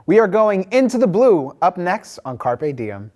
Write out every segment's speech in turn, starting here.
We are going into the blue up next on Carpe Diem.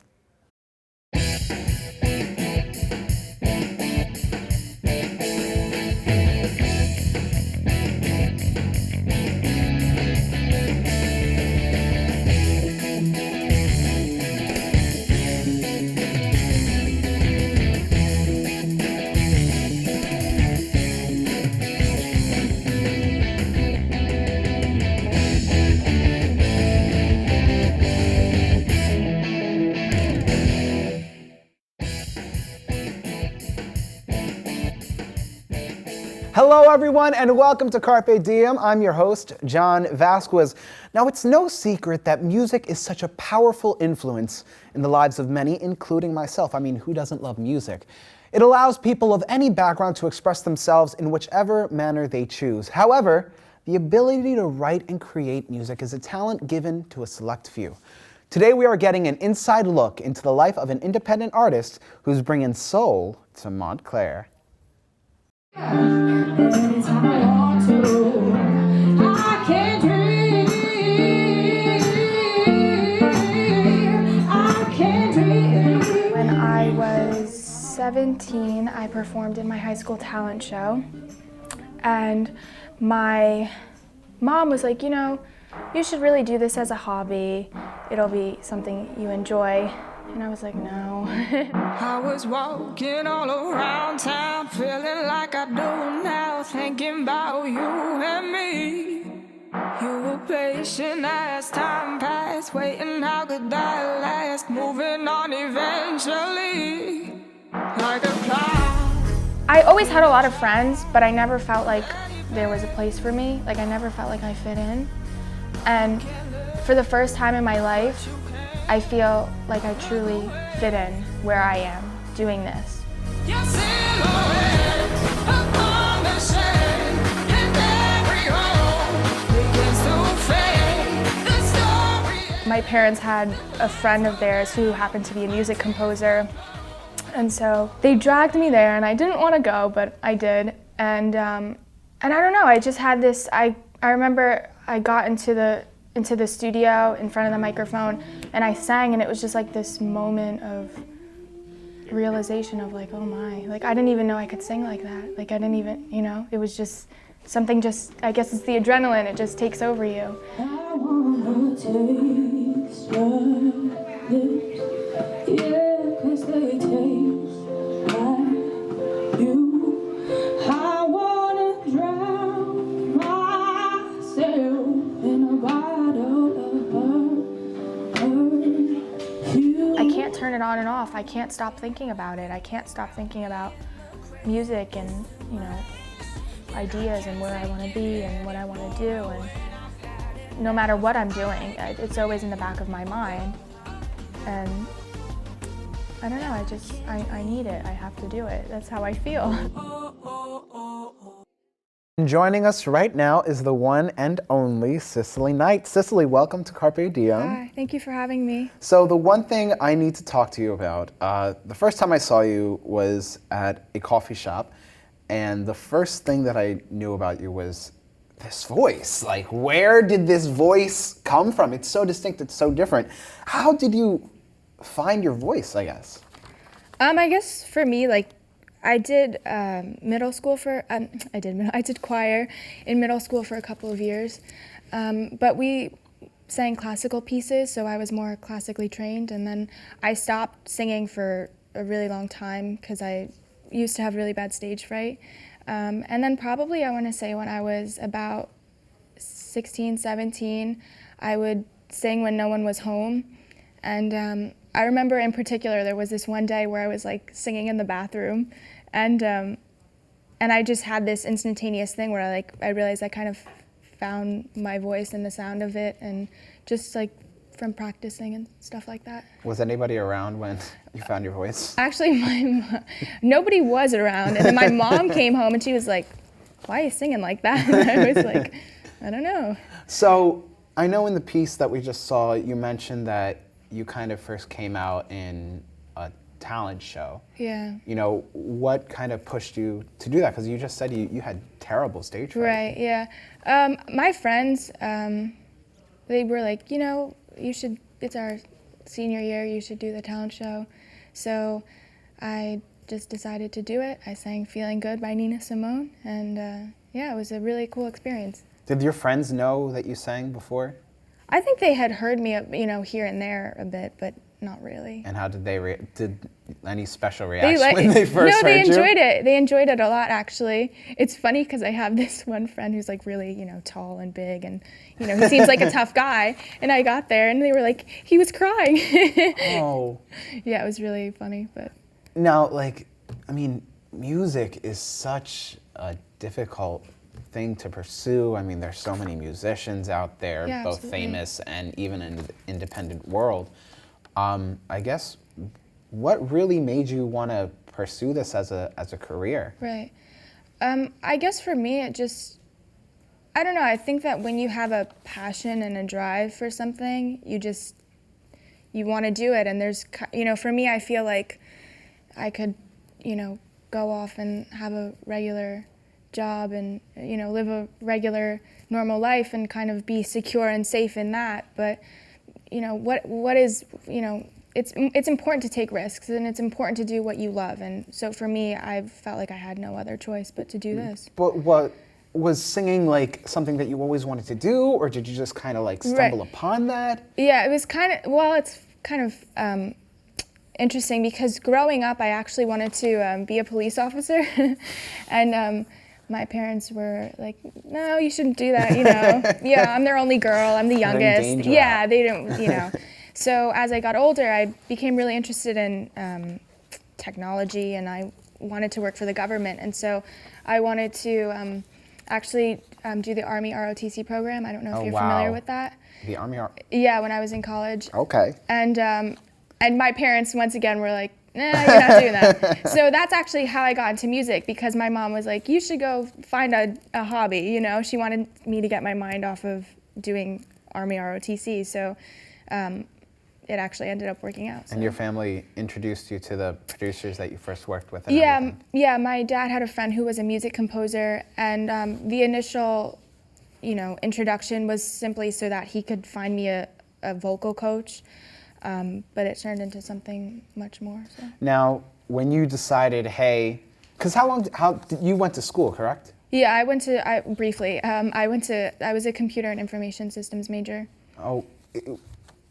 Hello everyone and welcome to Carpe Diem. I'm your host, Jon Vazquez. Now it's no secret that music is such a powerful influence in the lives of many, including myself. I mean, who doesn't love music? It allows people of any background to express themselves in whichever manner they choose. However, the ability to write and create music is a talent given to a select few. Today we are getting an inside look into the life of an independent artist who's bringing soul to Montclair. Anytime I want to, I can't dream. I can't dream. When I was 17, I performed in my high school talent show, and my mom was like, you know, you should really do this as a hobby. It'll be something you enjoy. And I was like, no. I was walking all around town, feeling like I do now, thinking about you and me. You were patient as time passed, waiting how could that last, moving on eventually, like a cloud. I always had a lot of friends, but I never felt like there was a place for me. Like I never felt like I fit in. And for the first time in my life, I feel like I truly fit in where I am doing this. My parents had a friend of theirs who happened to be a music composer, and so they dragged me there, and I didn't want to go, but I did. And I don't know, I just had this, I remember I got into the studio in front of the microphone and I sang, and it was just like this moment of realization of like, oh my, like I didn't even know I could sing like that. Like I didn't even, you know, it was just something, just, I guess it's the adrenaline, it just takes over you. I wanna taste your lips, yeah, 'cause they taste like you. I wanna drown myself in a bottle of perfume. I can't turn it on and off. I can't stop thinking about it. I can't stop thinking about music and, you know, ideas and where I want to be and what I want to do. And no matter what I'm doing, it's always in the back of my mind. And I don't know, I need it. I have to do it. That's how I feel. And joining us right now is the one and only Sicily Knight. Sicily, welcome to Carpe Diem. Hi, thank you for having me. So the one thing I need to talk to you about, the first time I saw you was at a coffee shop, and the first thing that I knew about you was this voice. Like, where did this voice come from? It's so distinct, it's so different. How did you find your voice, I guess? I guess for me, like, I did middle school for, I did choir in middle school for a couple of years, but we sang classical pieces, so I was more classically trained, and then I stopped singing for a really long time because I used to have really bad stage fright. And then probably I want to say when I was about 16, 17, I would sing when no one was home. And I remember in particular there was this one day where I was like singing in the bathroom, and I just had this instantaneous thing where I realized I kind of found my voice and the sound of it, and just like from practicing and stuff like that. Was anybody around when you found your voice? Actually, nobody was around, and then my mom came home and she was like, "Why are you singing like that?" And I was like, "I don't know." So I know in the piece that we just saw, you mentioned that you kind of first came out in a talent show. Yeah. You know, what kind of pushed you to do that? Because you just said you had terrible stage fright. Right, yeah. My friends, they were like, you know, it's our senior year, you should do the talent show. So I just decided to do it. I sang Feeling Good by Nina Simone, and yeah, it was a really cool experience. Did your friends know that you sang before? I think they had heard me, you know, here and there a bit, but not really. And how did they did any special reaction when they first heard you? No, they enjoyed it. They enjoyed it a lot, actually. It's funny because I have this one friend who's like really, you know, tall and big, and you know, he seems like a tough guy. And I got there, and they were like, he was crying. Oh. Yeah, it was really funny, but. Now, like, I mean, music is such a difficult thing to pursue. I mean, there's so many musicians out there, Yeah, both absolutely. famous and even in the independent world. I guess, what really made you want to pursue this as a career? Right. I guess for me, it just, I don't know, I think that when you have a passion and a drive for something, you want to do it. And there's, you know, for me, I feel like I could, you know, go off and have a regular job and, you know, live a regular, normal life and kind of be secure and safe in that. But, you know, what is, you know, it's important to take risks, and it's important to do what you love. And so for me, I felt like I had no other choice but to do this. But what was singing like something that you always wanted to do, or did you just kind of like stumble upon that? Yeah, it was kind of, well, it's kind of interesting because growing up, I actually wanted to be a police officer, and my parents were like, no, you shouldn't do that, you know. Yeah, I'm their only girl, I'm the youngest. Yeah, they don't, you know. So as I got older, I became really interested in technology, and I wanted to work for the government. And so I wanted to actually do the Army ROTC program. I don't know if you're familiar with that. The Army Yeah, when I was in college. Okay. And my parents, once again, were like, nah, you're not doing that. So that's actually how I got into music, because my mom was like, you should go find a hobby, you know. She wanted me to get my mind off of doing Army ROTC. So it actually ended up working out. So. And your family introduced you to the producers that you first worked with? And yeah, everything? Yeah. My dad had a friend who was a music composer, and the initial, you know, introduction was simply so that he could find me a vocal coach, but it turned into something much more. So. Now, when you decided, hey, because you went to school, correct? Yeah, I was a computer and information systems major. Oh.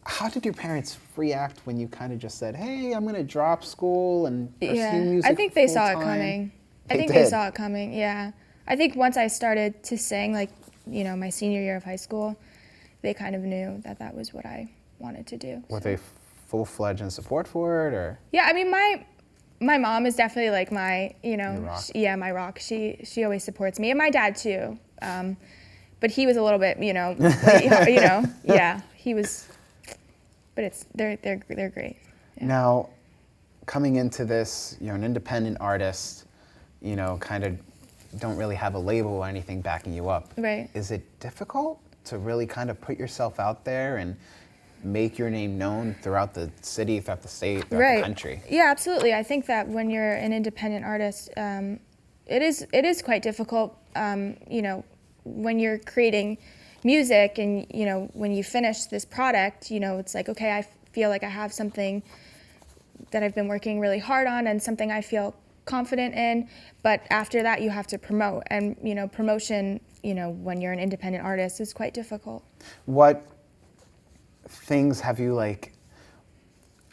How did your parents react when you kind of just said, hey, I'm going to drop school and pursue music I think they saw it full-time? coming. They saw it coming, yeah. I think once I started to sing, like, you know, my senior year of high school, they kind of knew that that was what I wanted to do. Were they full-fledged in support for it, or? Yeah, I mean, my mom is definitely like my, you know, my rock. She always supports me, and my dad too. But he was a little bit, you know, you know, yeah, he was. But they're great. Yeah. Now, coming into this, you're an independent artist, you know, kind of don't really have a label or anything backing you up. Right. Is it difficult to really kind of put yourself out there and make your name known throughout the city, throughout the state, throughout the country? Yeah, absolutely. I think that when you're an independent artist, it is quite difficult, you know, when you're creating music and, you know, when you finish this product, you know, it's like, okay, I feel like I have something that I've been working really hard on and something I feel confident in, but after that you have to promote, and, you know, promotion, you know, when you're an independent artist is quite difficult. What things have you, like,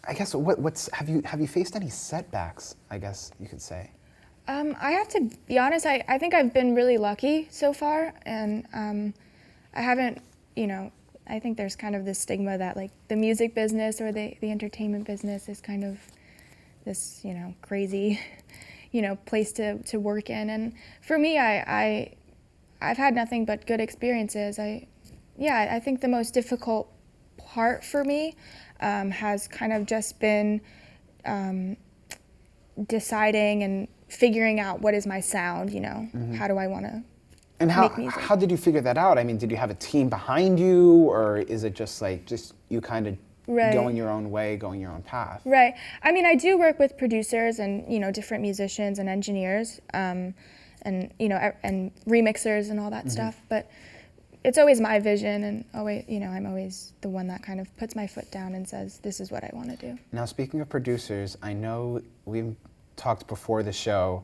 I guess, have you faced any setbacks, I guess you could say? I have to be honest, I think I've been really lucky so far, and I haven't, you know, I think there's kind of this stigma that, like, the music business or the entertainment business is kind of this, you know, crazy, you know, place to work in. And for me, I've had nothing but good experiences. I think the most difficult part for me has kind of just been deciding and figuring out what is my sound, you know, how do I want to make music. How did you figure that out? I mean, did you have a team behind you, or is it just you kind of going your own way, going your own path? Right. I mean, I do work with producers and, you know, different musicians and engineers, and, you know, and remixers and all that stuff. But it's always my vision, and always, I'm always the one that kind of puts my foot down and says, this is what I want to do. Now, speaking of producers, I know we've talked before the show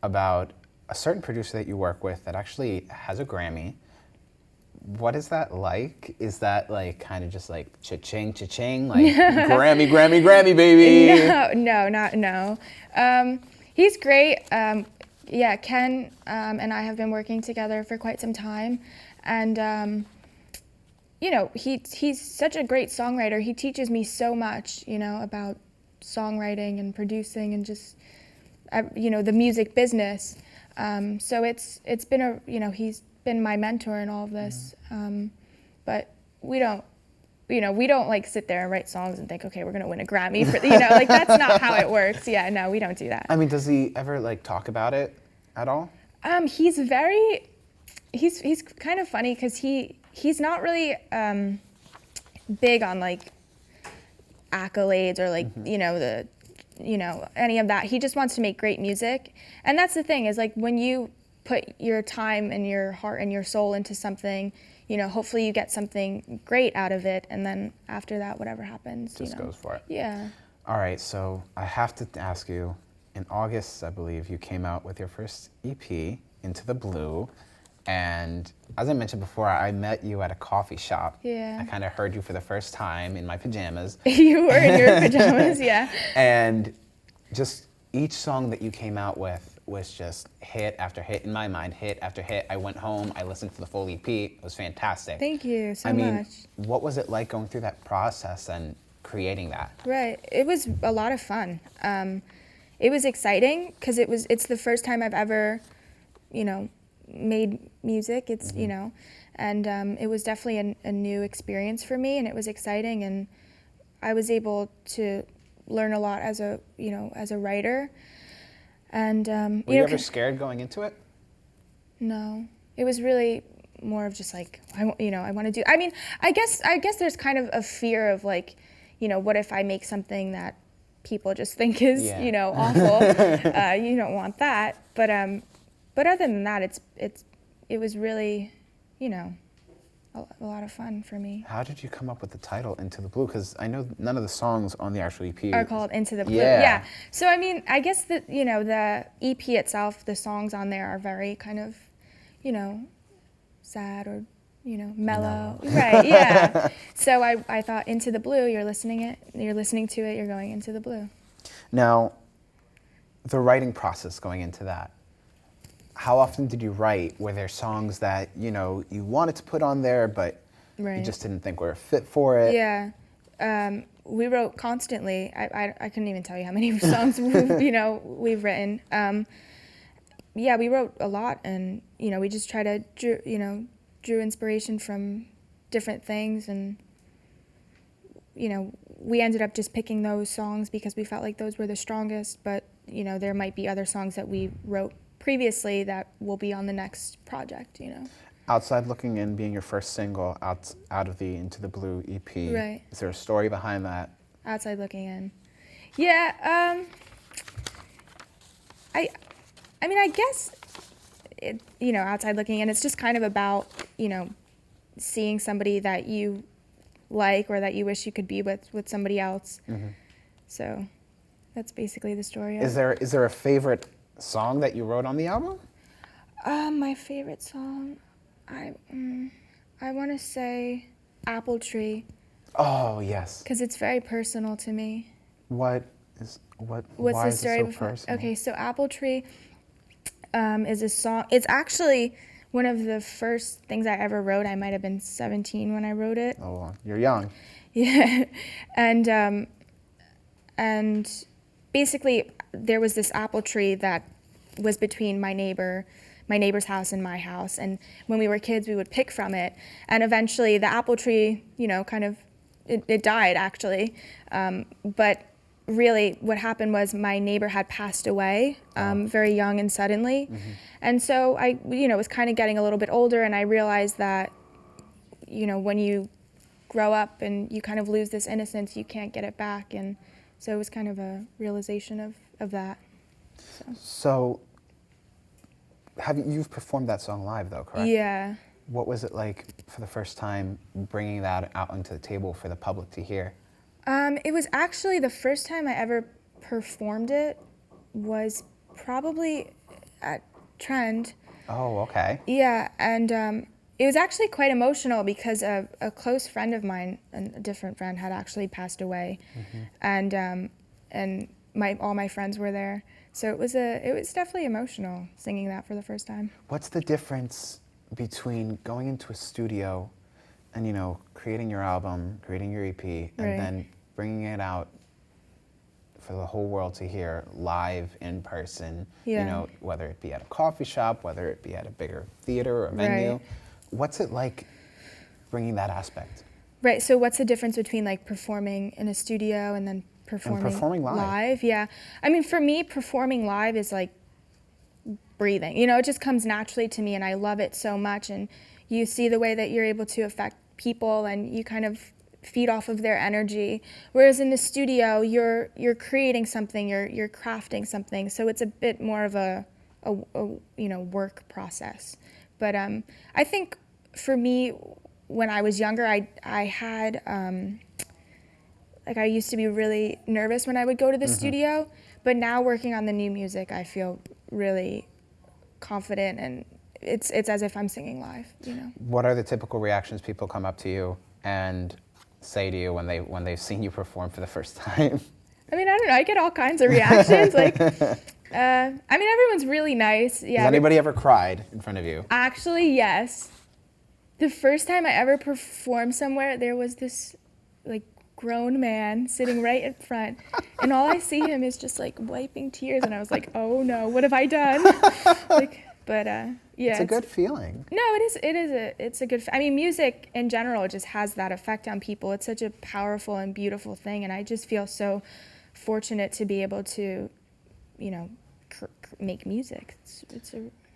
about a certain producer that you work with that actually has a Grammy. What is that like? Is that like kind of just like cha-ching, cha-ching, like Grammy, Grammy, Grammy, baby? No. He's great. Yeah, Ken and I have been working together for quite some time, and he's such a great songwriter. He teaches me so much, about songwriting and producing and just the music business. So it's been he's been my mentor in all of this. But we don't like sit there and write songs and think, okay, we're gonna win a Grammy for like that's not how it works. Yeah, no, we don't do that. I mean, does he ever like talk about it at all? He's kind of funny because he's not really big on like accolades or like any of that. He just wants to make great music, and that's the thing is like when you put your time and your heart and your soul into something, hopefully you get something great out of it, and then after that, whatever happens, just goes for it. Yeah. All right, so I have to ask you, in August, I believe, you came out with your first EP, Into the Blue, and as I mentioned before, I met you at a coffee shop. Yeah. I kind of heard you for the first time in my pajamas. You were in your pajamas, yeah. And just each song that you came out with was just hit after hit in my mind, hit after hit. I went home, I listened to the full EP. It was fantastic. Thank you so much. much. What was it like going through that process and creating that? Right, it was a lot of fun. It was exciting because it's the first time I've ever, made music. It's and it was definitely a new experience for me, and it was exciting, and I was able to learn a lot as a writer. And were you ever scared going into it? No, it was really more of just like I want to do. I mean, I guess there's kind of a fear of like, what if I make something that people just think is awful? You don't want that. But other than that, it was really, a lot of fun for me. How did you come up with the title Into the Blue? Because I know none of the songs on the actual EP are called Into the Blue. Yeah. So I mean, I guess that the EP itself, the songs on there are very kind of, sad or mellow. No. Right. Yeah. So I thought Into the Blue. You're listening to it. You're going into the blue. Now, the writing process going into that. How often did you write? Were there songs that, you wanted to put on there, but you just didn't think were fit for it? Yeah. We wrote constantly. I couldn't even tell you how many songs we've written. Yeah, we wrote a lot, and, we just try to, drew inspiration from different things, and, we ended up just picking those songs because we felt like those were the strongest, but, there might be other songs that we wrote previously that will be on the next project, Outside Looking In being your first single out of the Into the Blue EP. Right. Is there a story behind that? Outside Looking In. Yeah, I mean, I guess, Outside Looking In, it's just kind of about, seeing somebody that you like or that you wish you could be with somebody else. Mm-hmm. So that's basically the story. Is there a favorite song that you wrote on the album? My favorite song, I want to say Apple Tree. Oh, yes. Because it's very personal to me. What's the story before? Personal? Okay, so Apple Tree is a song. It's actually one of the first things I ever wrote. I might have been 17 when I wrote it. Oh, well, you're young. Yeah, and basically there was this apple tree that was between my neighbor's house and my house, and when we were kids we would pick from it, and eventually the apple tree kind of it died actually, but really what happened was my neighbor had passed away very young and suddenly. Mm-hmm. And so I was kind of getting a little bit older, and I realized that when you grow up and you kind of lose this innocence, you can't get it back, and so it was kind of a realization of that. So you've performed that song live though, correct? Yeah. what was it like for the first time bringing that out onto the table for the public to hear? It was actually the first time I ever performed it was probably at Trend. Oh, okay. Yeah, and it was actually quite emotional because a close friend of mine, and a different friend, had actually passed away, and all my friends were there. So it was definitely emotional singing that for the first time. What's the difference between going into a studio and, you know, creating your album, creating your EP, and then bringing it out for the whole world to hear live in person, you know, whether it be at a coffee shop, whether it be at a bigger theater or venue. Right. What's it like bringing that aspect? Right, so what's the difference between like performing in a studio and then performing live? Yeah, I mean, for me, performing live is like breathing. You know, it just comes naturally to me, and I love it so much. And you see the way that you're able to affect people, and you kind of feed off of their energy. Whereas in the studio, you're creating something, you're crafting something. So it's a bit more of a you know, work process. But I think for me, when I was younger, I had like I used to be really nervous when I would go to the studio. But now working on the new music, I feel really confident, and it's as if I'm singing live, you know. What are the typical reactions people come up to you and say to you when they've seen you perform for the first time? I mean, I don't know. I get all kinds of reactions. Like, I mean, everyone's really nice. Yeah. Has anybody ever cried in front of you? Actually, yes. The first time I ever performed somewhere, there was this like grown man sitting right in front, and all I see him is just like wiping tears, and I was like, oh no, what have I done? Like, but yeah, it's a good feeling. No, it's a good. I mean, music in general just has that effect on people. It's such a powerful and beautiful thing, and I just feel so fortunate to be able to, you know, make music.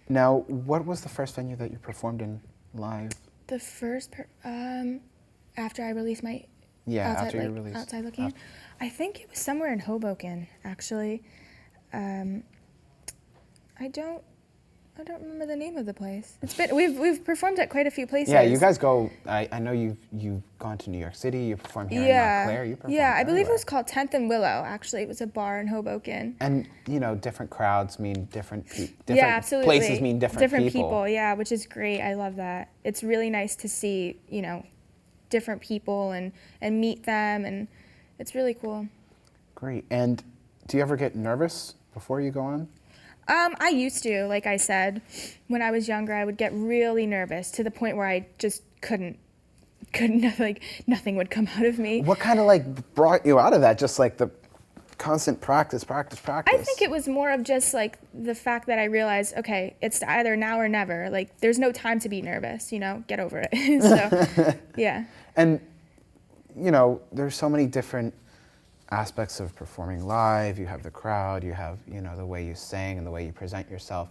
Now, what was the first venue that you performed in live? The first, after I released my after you released Outside Looking In, I think it was somewhere in Hoboken, actually. I don't remember the name of the place. It's been we've performed at quite a few places. Yeah, you guys go. I know you've gone to New York City. You performed here in Montclair. You performed I believe everywhere. it was called 10th and Willow. Actually, it was a bar in Hoboken. And you know, different crowds mean different yeah, absolutely. places mean different people. Yeah, which is great. I love that. It's really nice to see, you know, different people and meet them, and it's really cool. Great. And do you ever get nervous before you go on? I used to, like I said, when I was younger, I would get really nervous to the point where I just couldn't, like, nothing would come out of me. What kind of like brought you out of that? Just like the constant practice? I think it was more of just like the fact that I realized, okay, it's either now or never. Like, there's no time to be nervous, you know, get over it. So, yeah. And, you know, there's so many different aspects of performing live. You have the crowd, you have, you know, the way you sing and the way you present yourself.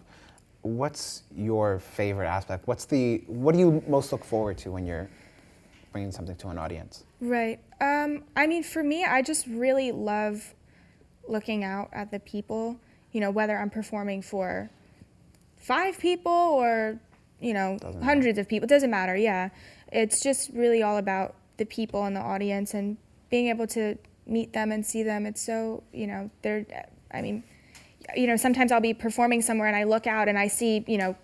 What's your favorite aspect? What do you most look forward to when you're bringing something to an audience? Right. I mean, for me, I just really love looking out at the people, you know, whether I'm performing for 5 people or, you know, hundreds of people, it doesn't matter, yeah. It's just really all about the people in the audience and being able to meet them and see them. It's so, you know, I mean, you know, sometimes I'll be performing somewhere and I look out and I see, you know,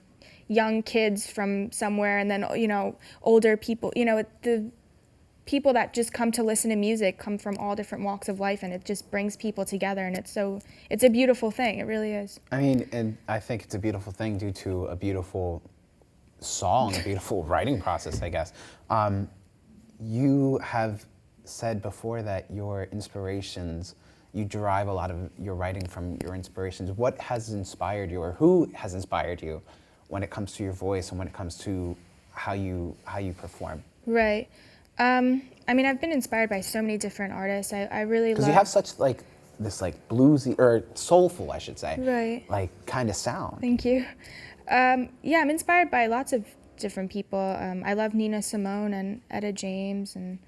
young kids from somewhere, and then, you know, older people, you know, the people that just come to listen to music come from all different walks of life, and it just brings people together, and it's a beautiful thing. It really is. I mean, and I think it's a beautiful thing due to a beautiful song, a beautiful writing process, I guess. You have said before that your inspirations, you derive a lot of your writing from your inspirations. What has inspired you, or who has inspired you when it comes to your voice and when it comes to how you perform? Right. I mean, I've been inspired by so many different artists. I really love... Because you have such like this like bluesy, or soulful, I should say, right, like kind of sound. Thank you. Yeah, I'm inspired by lots of different people. I love Nina Simone and Etta James and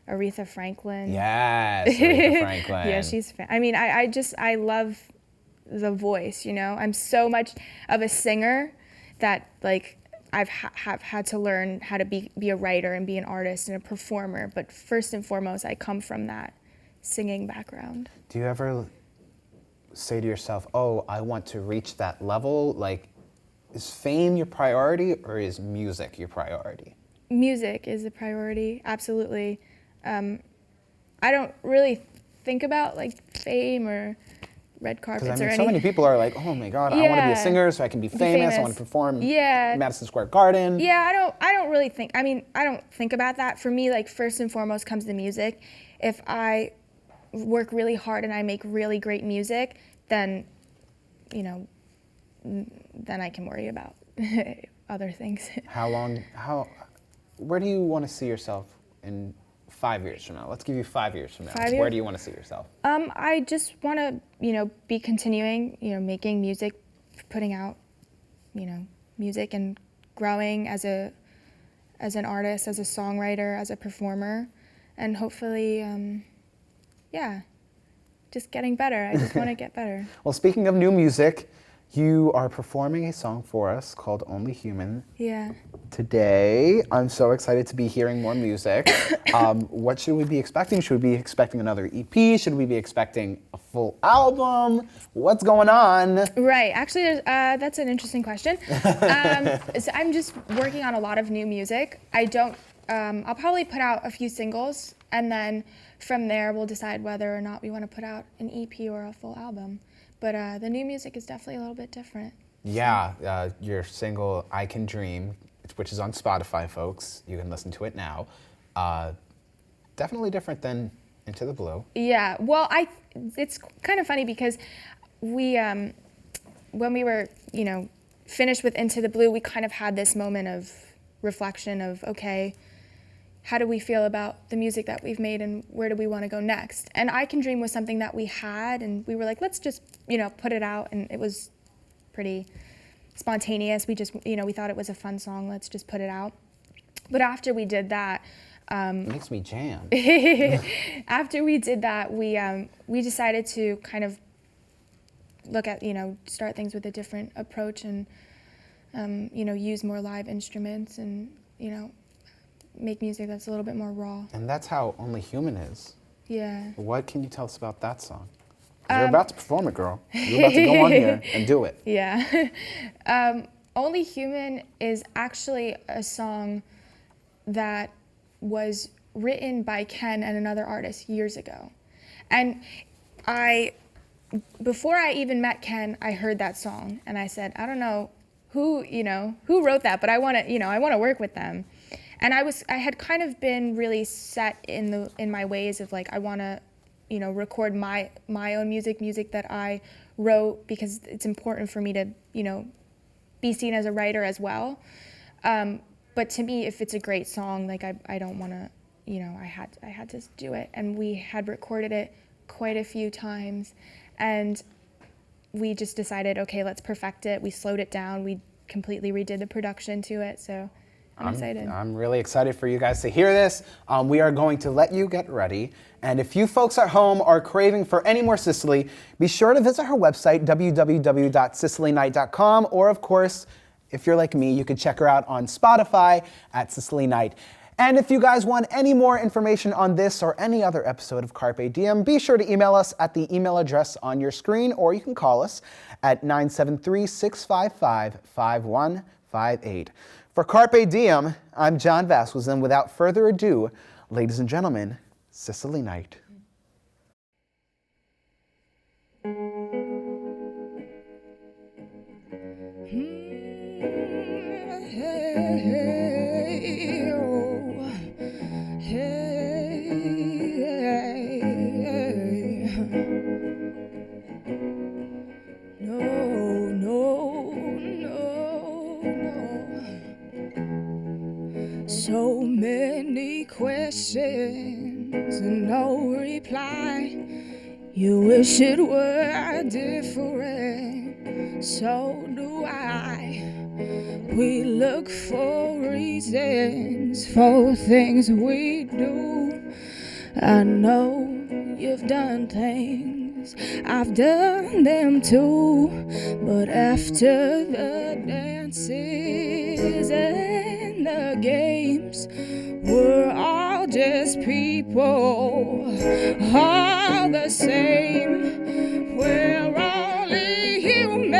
Aretha Franklin. Yes, Aretha Franklin. Yeah, she's. I mean, I love the voice. You know, I'm so much of a singer that like have had to learn how to be a writer and be an artist and a performer. But first and foremost, I come from that singing background. Do you ever say to yourself, oh, I want to reach that level? Like, is fame your priority or is music your priority? Music is a priority, absolutely. I don't really think about like fame or red carpets Because I mean, or so anything. many people are like, oh my God, I want to be a singer so I can be famous. I want to perform in Madison Square Garden. Yeah, I don't really think, I mean, I don't think about that. For me, like first and foremost comes the music. If I work really hard and I make really great music, then, you know, then I can worry about other things. Where do you want to see yourself in 5 years from now? Let's give you 5 years from now. 5 years? Where do you want to see yourself? I just want to, you know, be continuing, you know, making music, putting out, you know, music and growing as an artist, as a songwriter, as a performer, and hopefully, yeah, just getting better. I just want to get better. Well, speaking of new music, you are performing a song for us called Only Human. Yeah. Today, I'm so excited to be hearing more music. What should we be expecting? Should we be expecting another EP? Should we be expecting a full album? What's going on? Right. Actually, that's an interesting question. So I'm just working on a lot of new music. I'll probably put out a few singles, and then from there we'll decide whether or not we want to put out an EP or a full album. But the new music is definitely a little bit different. Yeah, your single I Can Dream, which is on Spotify, folks. You can listen to it now. Definitely different than Into the Blue. Yeah, well, it's kind of funny because we, when we were, you know, finished with Into the Blue, we kind of had this moment of reflection of, okay, how do we feel about the music that we've made and where do we want to go next? And I Can Dream was something that we had, and we were like, let's just, you know, put it out, and it was pretty spontaneous. We just, you know, we thought it was a fun song, let's just put it out. But after we did that, it makes me jam. after we did that, we decided to kind of look at, you know, start things with a different approach and, you know, use more live instruments and, you know, make music that's a little bit more raw. And that's how Only Human is. Yeah. What can you tell us about that song? You're about to perform it, girl. You're about to go on here and do it. Yeah. Only Human is actually a song that was written by Ken and another artist years ago. And before I even met Ken, I heard that song and I said, I don't know who wrote that, but I want to work with them. And I had kind of been really set in my ways of like, I want to, you know, record my own music that I wrote, because it's important for me to, you know, be seen as a writer as well. But to me, if it's a great song, like I don't want to, you know, I had to do it. And we had recorded it quite a few times, and we just decided, okay, let's perfect it. We slowed it down. We completely redid the production to it. So I'm excited. I'm really excited for you guys to hear this. We are going to let you get ready. And if you folks at home are craving for any more Sicily, be sure to visit her website, www.sicilyknight.com. Or, of course, if you're like me, you can check her out on Spotify at Sicily Knight. And if you guys want any more information on this or any other episode of Carpe Diem, be sure to email us at the email address on your screen, or you can call us at 973-655-5158. For Carpe Diem, I'm Jon Vazquez, and without further ado, ladies and gentlemen, Sicily Knight. So many questions and no reply. You wish it were different, so do I. We look for reasons for things we do. I know you've done things I've done them too, but after the dances and the games, we're all just people, all the same. We're only human,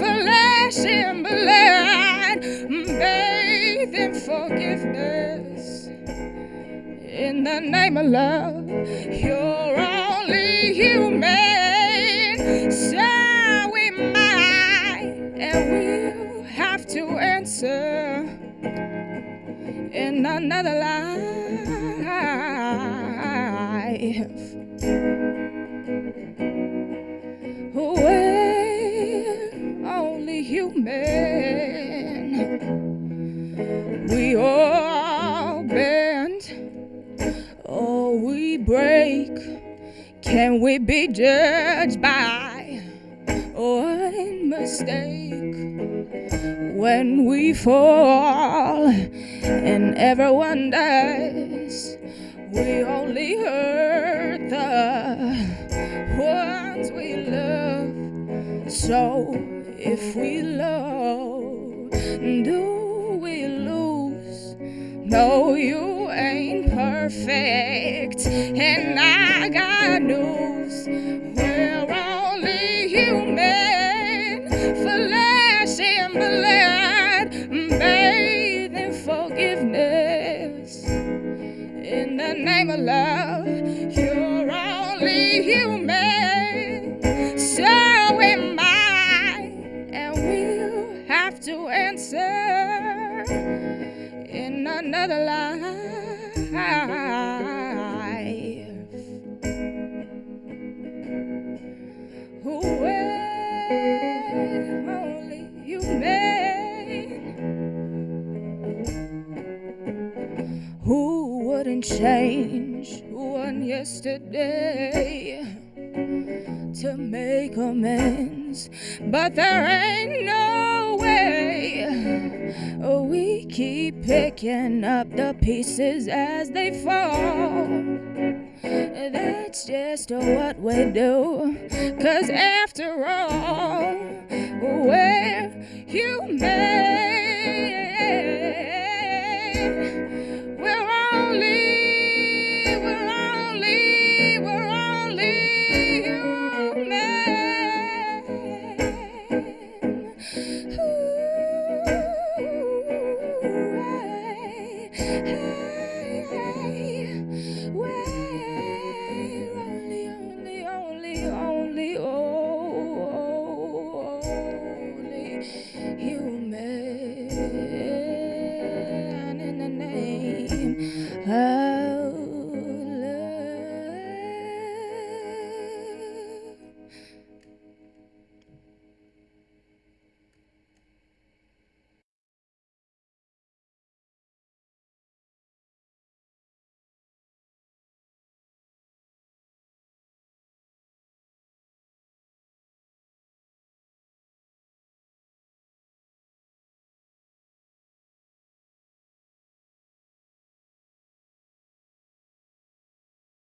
flesh and blood, bathed in forgiveness. In the name of love, you're only human, so we might, and we'll have to answer in another life. We're only human. We all bend, or we break. Can we be judged by one mistake? When we fall, and everyone does, we only hurt the ones we love. So if we love, do we lose? No, you ain't perfect, and I got news. We're only human, flesh and blood, bathed in forgiveness. In the name of love, you're only human, so am I, and we'll have to answer in another life. We're only human. Who wouldn't change one yesterday to make amends? But there ain't no way. We keep picking up the pieces as they fall. That's just what we do, 'cause after all, we're human.